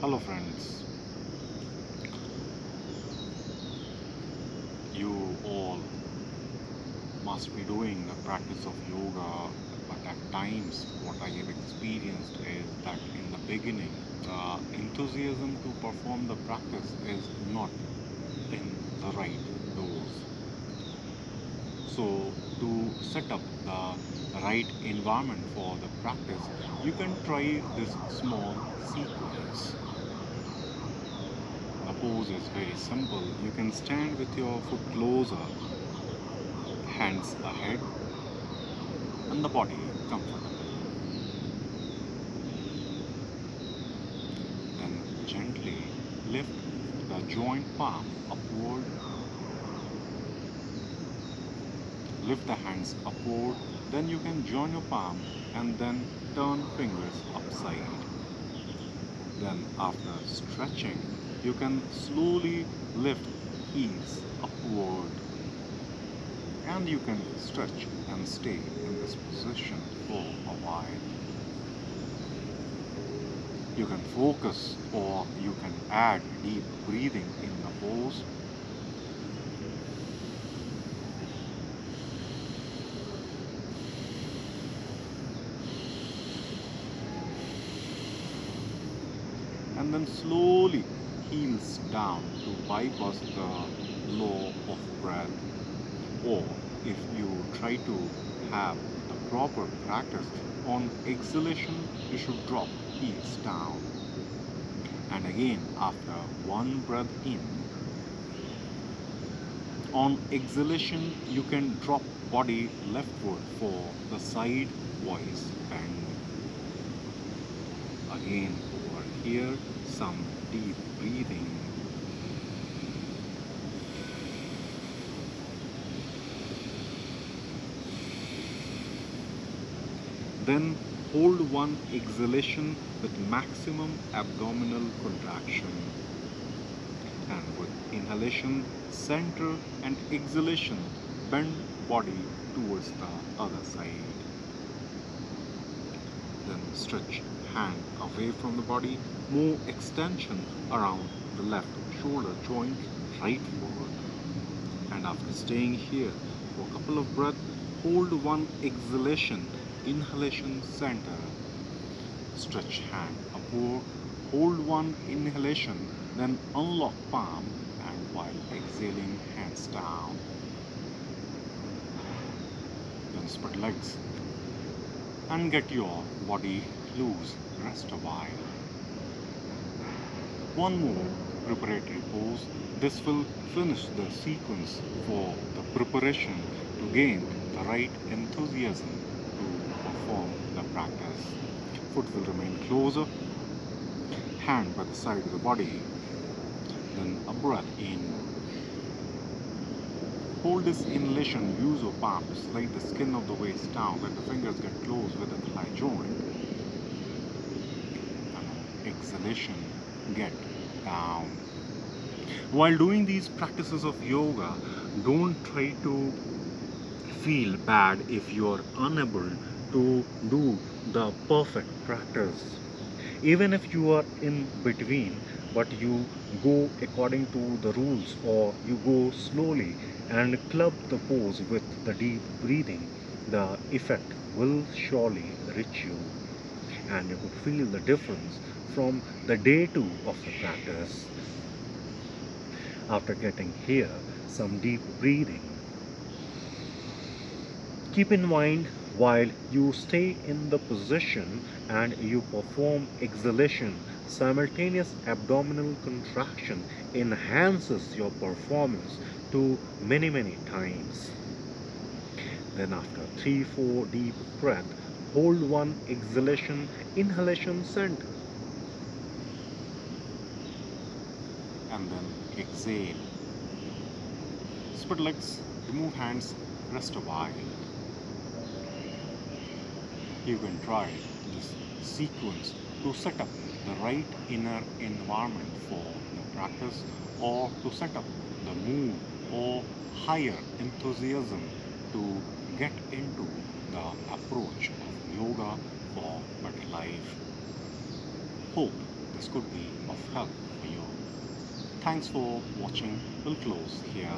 Hello friends, you all must be doing the practice of yoga, but at times what I have experienced is that in the beginning the enthusiasm to perform the practice is not in the right dose. So to set up the right environment for the practice, you can try this small sequence. The pose is very simple. You can stand with your foot closer, hands ahead, and the body comfortable. Then gently lift the joint palm upward. Lift the hands upward. Then you can join your palm and then turn fingers upside. Then after stretching, you can slowly lift heels upward. And you can stretch and stay in this position for a while. You can focus or you can add deep breathing in the pose. And then slowly heels down to bypass the law of breath. Or if you try to have the proper practice, on exhalation you should drop heels down. And again after one breath in, on exhalation you can drop body leftward for the sidewise bend. Again over here, some deep breathing. Then hold one exhalation with maximum abdominal contraction. And with inhalation, center, and exhalation, bend body towards the other side. Then stretch hand away from the body, move extension around the left shoulder joint rightward. And after staying here for a couple of breaths, hold one exhalation, inhalation center, stretch hand upward, hold one inhalation, then unlock palm, and while exhaling, hands down. Then spread legs and get your body loose, rest a while. One more preparatory pose. This will finish the sequence for the preparation to gain the right enthusiasm to perform the practice. Foot will remain closer, hand by the side of the body, then a breath in. Hold this inhalation, use your palm to slide the skin of the waist down, let the fingers get close with the thigh joint. And exhalation, get down. While doing these practices of yoga, don't try to feel bad if you are unable to do the perfect practice. Even if you are in between, but you go according to the rules or you go slowly and club the pose with the deep breathing, the effect will surely reach you and you could feel the difference from the day 2 of the practice. After getting here some deep breathing, keep in mind while you stay in the position and you perform exhalation, simultaneous abdominal contraction enhances your performance to many times. Then after 3-4 deep breath, hold one exhalation, inhalation center. And then exhale. Spread legs, remove hands, rest a while. You can try this sequence to set up the right inner environment for the practice or to set up the mood or higher enthusiasm to get into the approach of yoga for better life. Hope this could be of help for you. Thanks for watching. We'll close here.